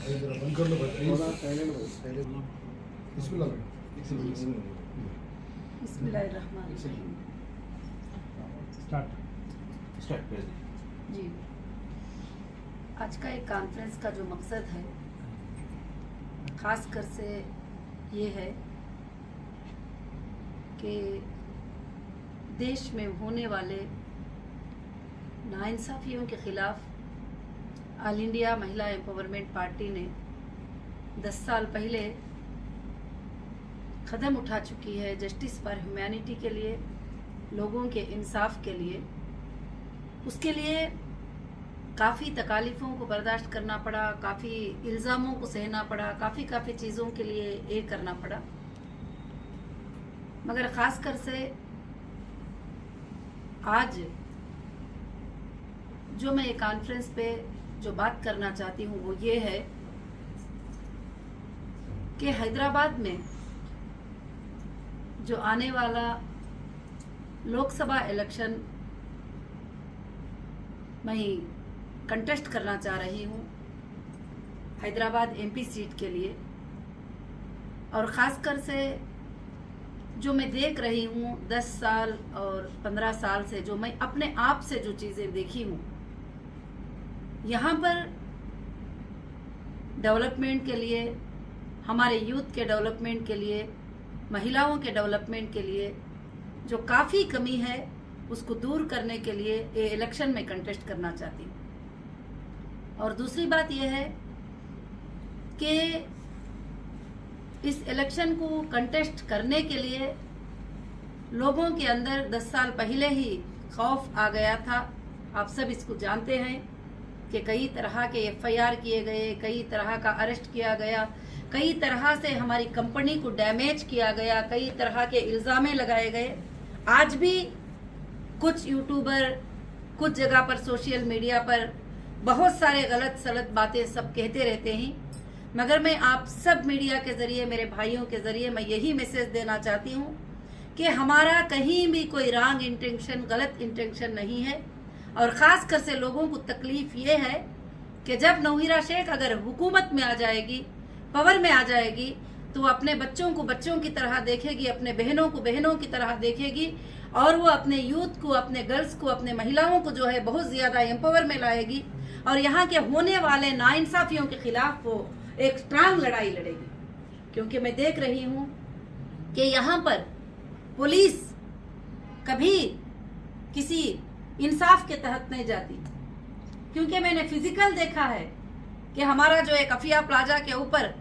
जी, आज का एक कॉन्फ्रेंस का जो मकसद है ख़ास कर से ये है कि देश में होने वाले नाइंसाफ़ियों के ख़िलाफ़ all India Mahila empowerment party ने 10 साल पहले कदम उठा चुकी है जस्टिस फॉर ह्यूमैनिटी के लिए, लोगों के इंसाफ के लिए। उसके लिए काफ़ी तकालीफ़ों को बर्दाश्त करना पड़ा, काफ़ी इल्ज़ामों को सहना पड़ा, काफ़ी चीज़ों के लिए ये करना पड़ा। मगर ख़ास कर से आज जो मैं एक कॉन्फ्रेंस पे जो बात करना चाहती हूँ वो ये है कि हैदराबाद में जो आने वाला लोकसभा इलेक्शन मैं कंटेस्ट करना चाह रही हूँ हैदराबाद एमपी सीट के लिए, और ख़ासकर से जो मैं देख रही हूँ 10 साल और 15 साल से जो मैं अपने आप से जो चीज़ें देखी हूँ, यहाँ पर डेवलपमेंट के लिए, हमारे यूथ के डेवलपमेंट के लिए, महिलाओं के डेवलपमेंट के लिए जो काफ़ी कमी है उसको दूर करने के लिए ये इलेक्शन में कंटेस्ट करना चाहती हूँ। और दूसरी बात यह है कि इस इलेक्शन को कंटेस्ट करने के लिए लोगों के अंदर 10 साल पहले ही खौफ आ गया था। आप सब इसको जानते हैं कि कई तरह के एफआईआर किए गए, कई तरह का अरेस्ट किया गया, कई तरह से हमारी कंपनी को डैमेज किया गया, कई तरह के इल्ज़ामें लगाए गए। आज भी कुछ यूट्यूबर कुछ जगह पर सोशल मीडिया पर बहुत सारे गलत सलत बातें सब कहते रहते हैं, मगर मैं आप सब मीडिया के ज़रिए, मेरे भाइयों के ज़रिए मैं यही मैसेज देना चाहती हूँ कि हमारा कहीं भी कोई रॉन्ग इंटेंशन, गलत इंटेंशन नहीं है। और ख़ास कर से लोगों को तकलीफ़ ये है कि जब नौहीरा शेख अगर हुकूमत में आ जाएगी, पावर में आ जाएगी, तो वो अपने बच्चों को बच्चों की तरह देखेगी, अपने बहनों को बहनों की तरह देखेगी, और वो अपने यूथ को, अपने गर्ल्स को, अपने महिलाओं को जो है बहुत ज़्यादा एम्पावर में लाएगी, और यहाँ के होने वाले नाइंसाफ़ियों के ख़िलाफ़ वो एक स्ट्रांग लड़ाई लड़ेगी। क्योंकि मैं देख रही हूँ कि यहाँ पर पुलिस कभी किसी इंसाफ के तहत नहीं जाती, क्योंकि मैंने फिजिकल देखा है कि हमारा जो एक अफिया प्लाजा के ऊपर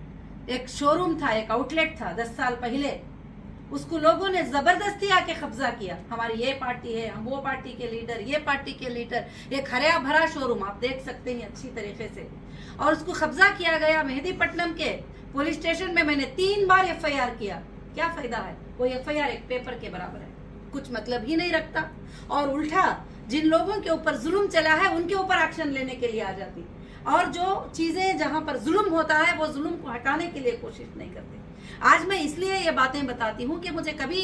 एक शोरूम था, एक आउटलेट था 10 साल पहले, उसको लोगों ने जबरदस्ती आके कब्जा किया। हमारी ये पार्टी है, हम वो पार्टी के लीडर, ये पार्टी के लीडर, एक हरा भरा शोरूम आप देख सकते हैं अच्छी तरीके से, और उसको कब्जा किया गया। मेहदीपट्टनम के पुलिस स्टेशन में मैंने 3 बार एफआईआर किया। क्या फायदा है? वो एफआईआर एक पेपर के बराबर है, कुछ मतलब ही नहीं रखता। और उल्टा जिन लोगों के ऊपर जुल्म चला है उनके ऊपर एक्शन लेने के लिए आ जाती, और जो चीजें जहां पर जुल्म होता है वो जुल्म को हटाने के लिए कोशिश नहीं करते। आज मैं इसलिए ये बातें बताती हूँ कि मुझे कभी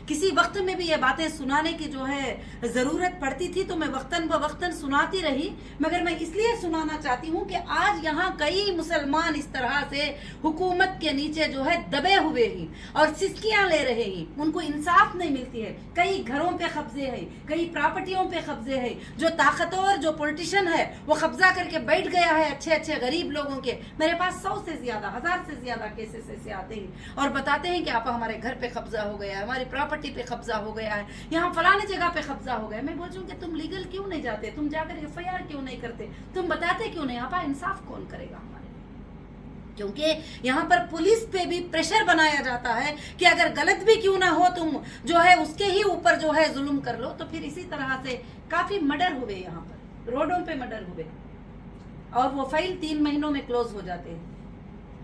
किसी वक्त में भी ये बातें सुनाने की जो है ज़रूरत पड़ती थी तो मैं वक्तन ब वक्तन सुनाती रही, मगर मैं इसलिए सुनाना चाहती हूँ कि आज यहाँ कई मुसलमान इस तरह से हुकूमत के नीचे जो है दबे हुए हैं और सिस्कियाँ ले रहे हैं, उनको इंसाफ नहीं मिलती है। कई घरों पे कब्जे है, कई प्रॉपर्टियों पे कब्जे है, जो ताकतवर जो पॉलिटिशियन है वो कब्जा करके बैठ गया है अच्छे अच्छे गरीब लोगों के। मेरे पास 100 से ज्यादा, 1000 से ज्यादा केसेस ऐसे आते हैं और बताते हैं कि आप हमारे घर पे कब्जा हो गया है, हमारी प्रॉपर्टी पे कब्जा हो गया है, यहाँ फलाने जगह पे कब्जा हो गया। मैं बोलूँ कि तुम लीगल क्यों नहीं जाते, तुम जाकर एफआईआर क्यों नहीं करते, तुम बताते क्यों नहीं? आपा इंसाफ कौन करेगा हमारे? क्योंकि यहाँ पर पुलिस पे भी प्रेशर बनाया जाता है कि अगर गलत भी क्यों ना हो तुम जो है उसके ही ऊपर जो है जुल्म कर लो। तो फिर इसी तरह से काफी मर्डर हुए, यहाँ पर रोडों पे मर्डर हुए और वो फाइल 3 महीनों में क्लोज हो जाते हैं।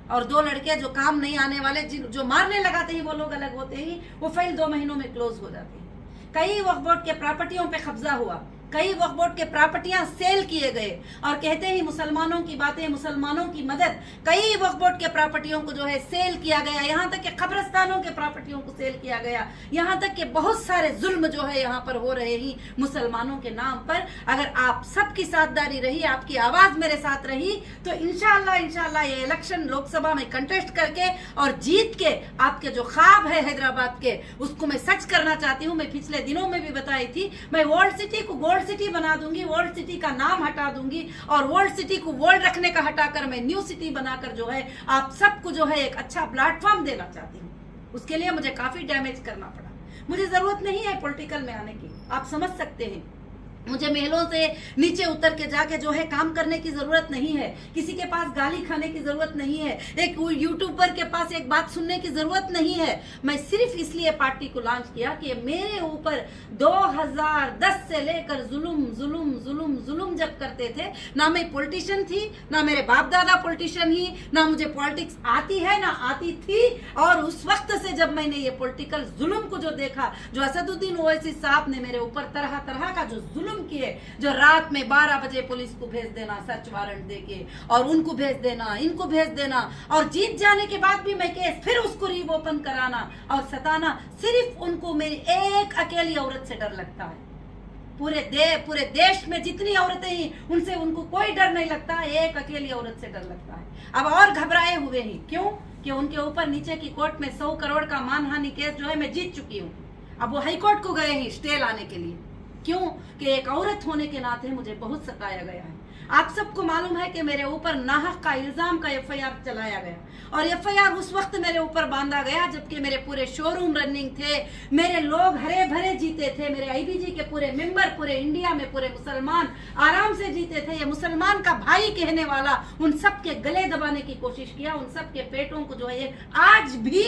और 2 लड़के जो काम नहीं आने वाले, जो मारने लगाते हैं वो लोग अलग होते हैं, वो फाइल 2 महीनों में क्लोज हो जाती है। कई वक्फ बोर्ड के प्रॉपर्टियों पे कब्जा हुआ, कई वक्फ बोर्ड के प्रॉपर्टियां सेल किए गए और कहते ही मुसलमानों की बातें, मुसलमानों की मदद, कई वक्फ बोर्ड के प्रॉपर्टियों को जो है सेल किया गया, यहाँ तक कि कब्रिस्तानों के प्रॉपर्टियों को सेल किया गया, यहाँ तक कि बहुत सारे जुल्म जो है यहाँ पर हो रहे ही मुसलमानों के नाम पर। अगर आप सबकी साथदारी रही, आपकी आवाज मेरे साथ रही, तो इंशाअल्लाह ये इलेक्शन लोकसभा में कंटेस्ट करके और जीत के आपके जो ख्वाब है हैदराबाद के, उसको मैं सच करना चाहती हूँ। मैं पिछले दिनों में भी बताई थी, मैं वर्ल्ड सिटी को गोल्ड सिटी बना दूंगी, वर्ल्ड सिटी का नाम हटा दूंगी और वर्ल्ड सिटी को वर्ल्ड रखने का हटाकर मैं न्यू सिटी बनाकर जो है आप सबको जो है एक अच्छा प्लेटफॉर्म देना चाहती हूँ। उसके लिए मुझे काफी डैमेज करना पड़ा। मुझे जरूरत नहीं है पॉलिटिकल में आने की, आप समझ सकते हैं। मुझे महलों से नीचे उतर के जाके जो है काम करने की जरूरत नहीं है, किसी के पास गाली खाने की जरूरत नहीं है, एक यूट्यूबर के पास एक बात सुनने की जरूरत नहीं है। मैं सिर्फ इसलिए पार्टी को लॉन्च किया कि मेरे ऊपर 2010 से लेकर जुल्म जुल्म जुल्म जुल्म जब करते थे, ना मैं पॉलिटिशियन थी, ना मेरे बाप दादा पॉलिटिशियन ही, ना मुझे पॉलिटिक्स आती है ना आती थी। और उस वक्त से जब मैंने ये पॉलिटिकल जुल्म को जो देखा, जो असदुद्दीन ओवैसी साहब ने मेरे ऊपर तरह तरह का जो जुल्म किए, जो रात में 12 बजे पुलिस को भेज देना सर्च वारंट देके, और उनको भेज देना, इनको भेज देना, और जीत जाने के बाद भी मैं केस फिर उसको रीओपन कराना और सताना, सिर्फ उनको मेरी एक अकेली औरत से डर लगता है। पूरे देश में जितनी औरतें हैं उनसे उनको कोई डर नहीं लगता, एक अकेली औरत से डर लगता है। अब और घबराए हुए हैं, क्यों? कि उनके ऊपर नीचे की कोर्ट में 100 करोड़ का मानहानि केस जो है मैं जीत चुकी हूँ। अब वो हाई कोर्ट को गए हैं स्टे लाने के लिए, क्यों? कि एक औरत होने के नाते मुझे बहुत सताया गया है। आप सबको मालूम है कि मेरे ऊपर नाहक का इल्जाम का एफआईआर चलाया गया, और एफआईआर उस वक्त मेरे ऊपर बांधा गया जबकि मेरे पूरे शोरूम रनिंग थे, मेरे लोग हरे भरे जीते थे, मेरे आईबीजी के पूरे मेंबर पूरे इंडिया में पूरे मुसलमान आराम से जीते थे। ये मुसलमान का भाई कहने वाला उन सब के गले दबाने की कोशिश किया, उन सब के पेटों को जो है आज भी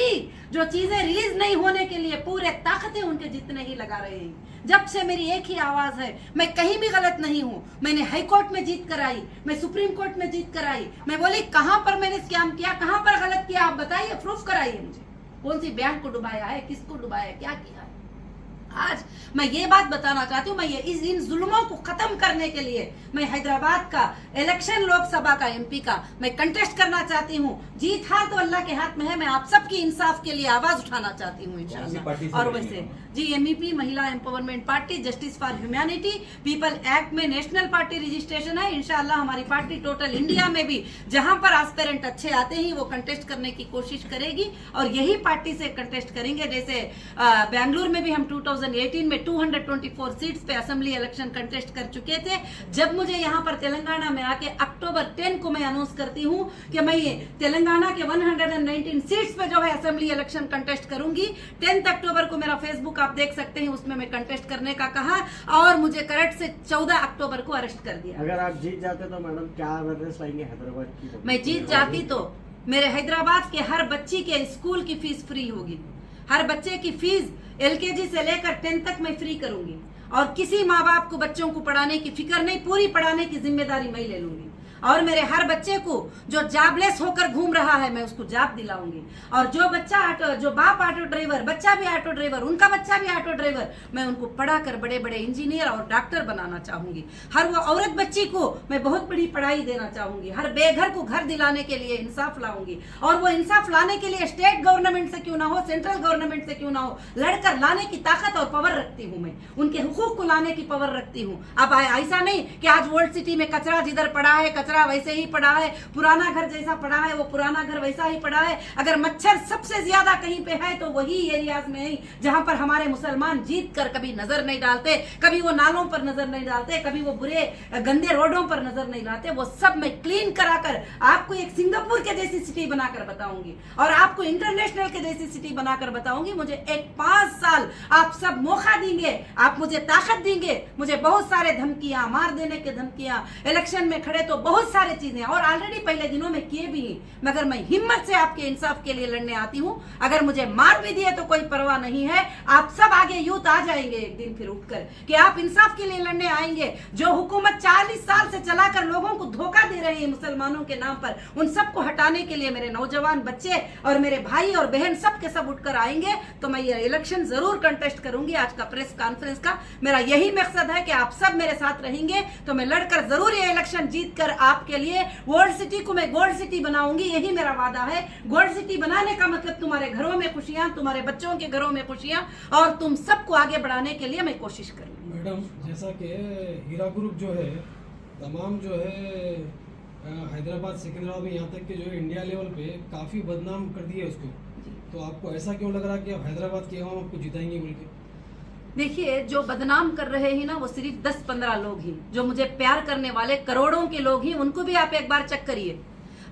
जो चीजें रिलीज नहीं होने के लिए पूरे ताकतें उनके जितने ही लगा रहे हैं। जब से मेरी एक ही आवाज है, मैं कहीं भी गलत नहीं हूँ। मैंने हाई कोर्ट में जीत कर आई, मैं सुप्रीम कोर्ट में जीत कर आई, मैं बोली कहां पर मैंने स्कैम किया, कहां पर गलत किया, आप बताइए, प्रूफ कराइए मुझे। कौन सी बैंक को डुबाया है, किसको डुबाया है, क्या किया है। आज मैं ये बात बताना चाहती हूँ, मैं ये इन जुल्मों को खत्म करने के लिए मैं हैदराबाद का इलेक्शन लोकसभा का एमपी का मैं कंटेस्ट करना चाहती हूँ। जीत हार तो अल्लाह के हाथ में है, मैं आप सबकी इंसाफ के लिए आवाज उठाना चाहती हूँ इंशाअल्लाह। और वैसे जी एमईपी महिला empowerment party, justice for humanity, people act में नेशनल पार्टी रजिस्ट्रेशन है। इंशाअल्लाह हमारी पार्टी टोटल इंडिया में भी जहां पर एस्पिरेंट अच्छे आते हैं वो कंटेस्ट करने की कोशिश करेगी, और यही पार्टी से कंटेस्ट करेंगे। जैसे बेंगलुरु में भी हम 2018 में 224 सीट्स पे असेंबली इलेक्शन कंटेस्ट कर चुके थे। जब मुझे यहाँ पर तेलंगाना में आके अक्टूबर 10 को मैं अनाउंस करती हूँ कि मैं ये तेलंगाना के 119 सीट्स पे जो है असेंबली इलेक्शन कंटेस्ट करूंगी। 10 अक्टूबर को मेरा फेसबुक आप देख सकते हैं, उसमें मैं कंटेस्ट करने का कहा, और मुझे करंट से 14 अक्टूबर को अरेस्ट कर दिया। अगर आप जीत जाते तो मैडम क्या अवेयरनेस लाएंगे हैदराबाद की? मैं जीत जाती तो मेरे हैदराबाद के हर बच्ची के स्कूल की फीस फ्री होगी, हर बच्चे की फीस एलकेजी से लेकर 10 तक मैं फ्री करूंगी, और किसी माँ बाप को बच्चों को पढ़ाने की फिक्र नहीं, पूरी पढ़ाने की जिम्मेदारी मैं ले लूंगी। और मेरे हर बच्चे को जो जॉबलेस होकर घूम रहा है मैं उसको जॉब दिलाऊंगी, और जो बच्चा जो बाप ऑटो ड्राइवर, बच्चा भी ऑटो ड्राइवर, उनका बच्चा भी ऑटो ड्राइवर, मैं उनको पढ़ाकर बड़े बड़े इंजीनियर और डॉक्टर बनाना चाहूंगी। हर वो औरत बच्ची को मैं बहुत बड़ी पढ़ाई देना चाहूंगी, हर बेघर को घर दिलाने के लिए इंसाफ लाऊंगी, और वो इंसाफ लाने के लिए स्टेट गवर्नमेंट से क्यों ना हो, सेंट्रल गवर्नमेंट से क्यों ना हो, लड़कर लाने की ताकत और पावर रखती हूँ मैं, उनके हुकूक को लाने की पावर रखती हूँ। अब ऐसा नहीं कि आज वर्ल्ड सिटी में कचरा जिधर पड़ा है कचरा वैसे ही पड़ा है, पुराना घर जैसा पड़ा है वो पुराना घर वैसा ही पड़ा है। अगर मच्छर सबसे ज्यादा कहीं पे है तो वही एरियाज में है जहां पर हमारे मुसलमान जीत कर कभी नजर नहीं डालते, कभी वो नालों पर नजर नहीं डालते, कभी वो बुरे गंदे रोडों पर नजर नहीं डालते। वो सब मैं क्लीन कराकर आपको एक सिंगापुर के जैसी सिटी बनाकर बताऊंगी, और आपको इंटरनेशनल के जैसी सिटी बनाकर बताऊंगी। मुझे एक 5 साल आप सब मौका देंगे, आप मुझे ताकत देंगे, मुझे बहुत सारे धमकियां, मार देने के धमकियां, इलेक्शन में खड़े तो बहुत बहुत सारे चीजें और ऑलरेडी पहले दिनों में किए भी हैं, मगर मैं हिम्मत से आपके इंसाफ के लिए लड़ने आती हूँ। अगर मुझे मार भी दिए तो कोई परवाह नहीं है। आप सब आगे यूथ आ जाएंगे एक दिन फिर उठकर कि आप इंसाफ के लिए लड़ने आएंगे। जो हुकूमत 40 साल से चलाकर लोगों को धोखा दे रही है मुसलमानों के नाम पर, उन सबको हटाने के लिए मेरे नौजवान बच्चे और मेरे भाई और बहन सब के सब उठकर आएंगे। तो मैं ये इलेक्शन जरूर कंटेस्ट करूंगी। आज का प्रेस कॉन्फ्रेंस का मेरा यही मकसद है कि आप सब मेरे साथ रहेंगे तो मैं लड़कर जरूर ये इलेक्शन जीत कर आपके लिए वर्ल्ड सिटी को मैं गोल्ड सिटी बनाऊंगी। यही मेरा वादा है। गोल्ड सिटी बनाने का मतलब तुम्हारे घरों में खुशियां, तुम्हारे बच्चों के घरों में खुशियां और तुम सबको आगे बढ़ाने के लिए मैं कोशिश करूंगी। मैडम, जैसा कि हीरा ग्रुप जो है तमाम जो है हैदराबाद सिकंदराबाद में, यहाँ तक कि जो है इंडिया लेवल पे काफ़ी बदनाम कर दिया उसको, तो आपको ऐसा क्यों लग रहा कि आप हैदराबाद के हम आपको जिताएंगे बोल के? देखिए, जो बदनाम कर रहे हैं ना वो सिर्फ 10-15 लोग ही, जो मुझे प्यार करने वाले करोड़ों के लोग ही, उनको भी आप एक बार चेक करिए।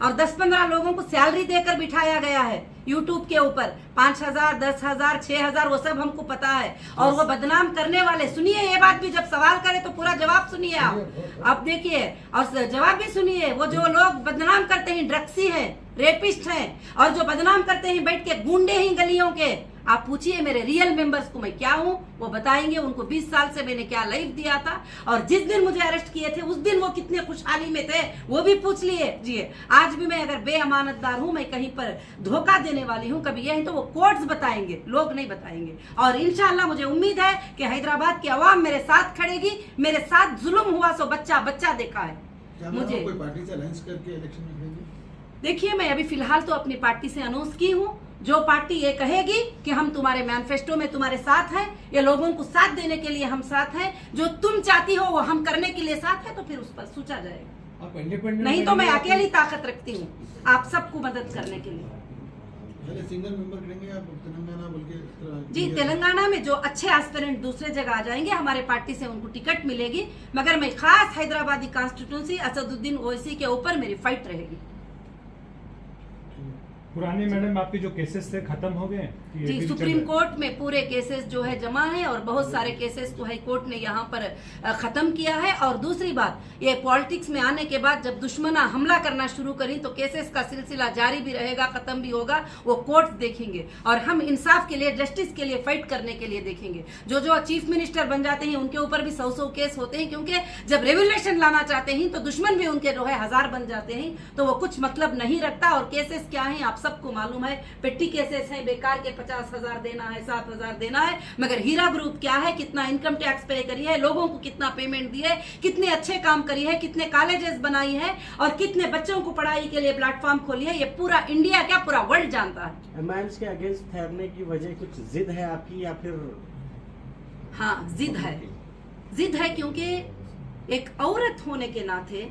और 10-15 लोगों को सैलरी देकर बिठाया गया है यूट्यूब के ऊपर, 5,000, 10,000, 6,000, वो सब हमको पता है। और वो बदनाम करने वाले, सुनिए ये बात भी, जब सवाल करे तो पूरा जवाब सुनिए आप देखिए और जवाब भी सुनिए। वो जो लोग बदनाम करते हैं ड्रग्सी हैं, रेपिस्ट हैं, और जो बदनाम करते हैं बैठ के गुंडे ही गलियों के, आप पूछिए मेरे रियल मेंबर्स को मैं क्या हूँ, वो बताएंगे। उनको 20 साल से मैंने क्या लाइफ दिया था और जिस दिन मुझे अरेस्ट किए थे उस दिन वो कितने खुशहाली में थे वो भी पूछ लीजिए। आज भी मैं अगर बेअमानतदार हूँ, मैं कहीं पर धोखा देने वाली हूँ कभी यही, तो वो कोर्ट्स बताएंगे, लोग नहीं बताएंगे। और इंशाल्लाह मुझे उम्मीद है कि हैदराबाद की आवाम मेरे साथ खड़ेगी। मेरे साथ जुल्म हुआ सो बच्चा बच्चा देखा है मुझे। कोई पार्टी से अलायंस करके इलेक्शन में लड़ेंगे? देखिए, मैं अभी फिलहाल तो अपनी पार्टी से अनाउंस की हूँ। जो पार्टी ये कहेगी कि हम तुम्हारे मैनिफेस्टो में तुम्हारे साथ हैं, ये लोगों को साथ देने के लिए हम साथ हैं, जो तुम चाहती हो वो हम करने के लिए साथ है, तो फिर उस पर सोचा जाएगा। आप इंडिपेंडेंट नहीं तो मैं अकेली ताकत रखती हूँ आप सबको मदद करने के लिए। पहले सिंगल मेंबर करेंगे आप तेलंगाना बोल के? जी, तेलंगाना में जो अच्छे एस्पिरेंट दूसरे जगह आ जाएंगे, हमारे पार्टी से उनको टिकट मिलेगी, मगर मैं खास हैदराबादी कॉन्स्टिट्यूंसी असदुद्दीन ओवैसी के ऊपर मेरी फाइट रहेगी। पुराने मैडम आपके जो केसेस थे खत्म हो गए? जी, सुप्रीम कोर्ट में पूरे केसेस जो है जमा है और बहुत सारे केसेस को हाई कोर्ट ने यहाँ पर खत्म किया है। और दूसरी बात, ये पॉलिटिक्स में आने के बाद जब दुश्मना हमला करना शुरू करी तो केसेस का सिलसिला जारी भी रहेगा, खत्म भी होगा, वो कोर्ट देखेंगे। और हम इंसाफ के लिए, जस्टिस के लिए फाइट करने के लिए देखेंगे। जो चीफ मिनिस्टर बन जाते हैं उनके ऊपर भी 100 केस होते हैं, क्योंकि जब रेवोल्यूशन लाना चाहते हैं तो दुश्मन भी उनके जो है 1000 बन जाते हैं, तो वो कुछ मतलब नहीं रखता। और केसेस क्या है आप सबको मालूम है, पेटी केसेस है, बेकार के 50,000 देना है, 7,000 देना है। मगर हीरा ग्रुप क्या है, कितना इनकम टैक्स पे करी है, लोगों को कितना पेमेंट दी है, कितने अच्छे काम करी है, कितने कॉलेजेस बनाई है और कितने बच्चों को पढ़ाई के लिए प्लेटफॉर्म खोली है, ये पूरा इंडिया क्या पूरा वर्ल्ड जानता है। एमआईएम्स के अगेंस्ट ठहरने की वजह कुछ जिद है आपकी या फिर? हाँ, जिद है क्योंकि एक औरत होने के नाते,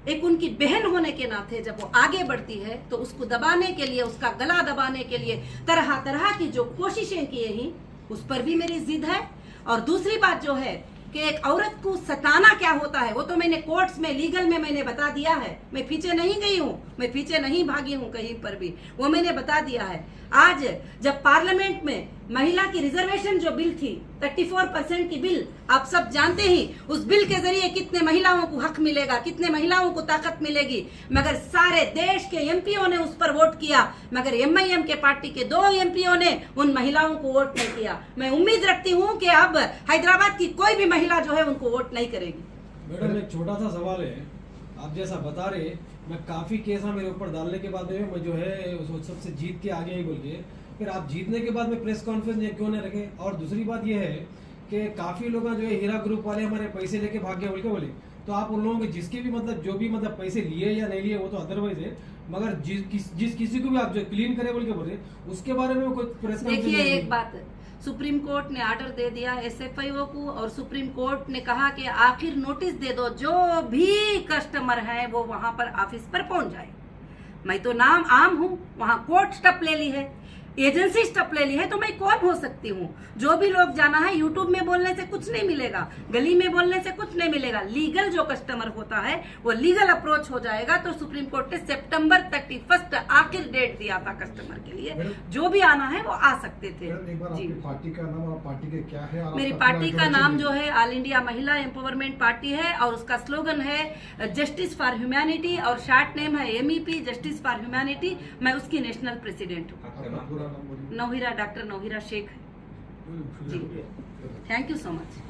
एक उनकी बहन होने के नाते जब वो आगे बढ़ती है तो उसको दबाने के लिए, उसका गला दबाने के लिए तरह तरह की जो कोशिशें की हैं, उस पर भी मेरी जिद है। और दूसरी बात जो है कि एक औरत को सताना क्या होता है वो तो मैंने कोर्ट्स में, लीगल में मैंने बता दिया है। मैं पीछे नहीं गई हूँ, मैं पीछे नहीं भागी हूँ कहीं पर भी, वो मैंने बता दिया है। आज जब पार्लियामेंट में महिला की रिजर्वेशन जो बिल थी, 34% की बिल, आप सब जानते ही उस बिल के जरिए कितने महिलाओं को हक मिलेगा, कितने महिलाओं को ताकत मिलेगी। मगर सारे देश के एमपीओ ने उस पर वोट किया, मगर एमआईएम के पार्टी के 2 एमपीओ ने उन महिलाओं को वोट नहीं किया। मैं उम्मीद रखती हूँ कि अब हैदराबाद की कोई भी महिला जो है उनको वोट नहीं करेगी। मैडम, एक छोटा सा सवाल है, आप जैसा बता रहे, मैं काफी केस मेरे ऊपर डालने के बाद में मैं जो है उस सबसे जीत के आगे ही बोल के, फिर आप जीतने के बाद में प्रेस कॉन्फ्रेंस क्यों नहीं रखे? और दूसरी बात ये है कि काफी लोग जो है हीरा ग्रुप वाले हमारे पैसे लेके भाग गए बोल के बोले, तो आप उन लोगों के जिसके भी मतलब जो भी मतलब पैसे लिए या नहीं लिए वो तो अदरवाइज है, मगर जिस किसी को भी आप जो क्लीन करे बोल के बोले उसके बारे में कोई प्रेस कॉन्फ्रेंस? देखिए, एक बात, सुप्रीम कोर्ट ने ऑर्डर दे दिया एसएफआईओ को और सुप्रीम कोर्ट ने कहा कि आखिर नोटिस दे दो, जो भी कस्टमर है वो वहां पर ऑफिस पर पहुंच जाए। मैं तो नाम आम हूं, वहां कोर्ट स्टेप ले ली है। एजेंसी स्टेप ले ली है तो मैं कौन हो सकती हूँ? जो भी लोग जाना है, यूट्यूब में बोलने से कुछ नहीं मिलेगा, गली में बोलने से कुछ नहीं मिलेगा। लीगल जो कस्टमर होता है वो लीगल अप्रोच हो जाएगा। तो सुप्रीम कोर्ट ने सितंबर 31 आखिर डेट दिया था कस्टमर के लिए, जो भी आना है वो आ सकते थे। एक बार जी, आपकी पार्टी का नाम और पार्टी के क्या है? और मेरी आपका पार्टी पूरा का नाम introduction जो है all India Mahila empowerment party है और उसका स्लोगन है जस्टिस फॉर ह्यूमैनिटी और शॉर्ट नेम है MEP, जस्टिस फॉर ह्यूमैनिटी। मैं उसकी नेशनल प्रेसिडेंट हूँ। आपका पूरा नाम बोलिए। नौहिरा, डॉक्टर नौहिरा शेख। जी, थैंक यू सो मच।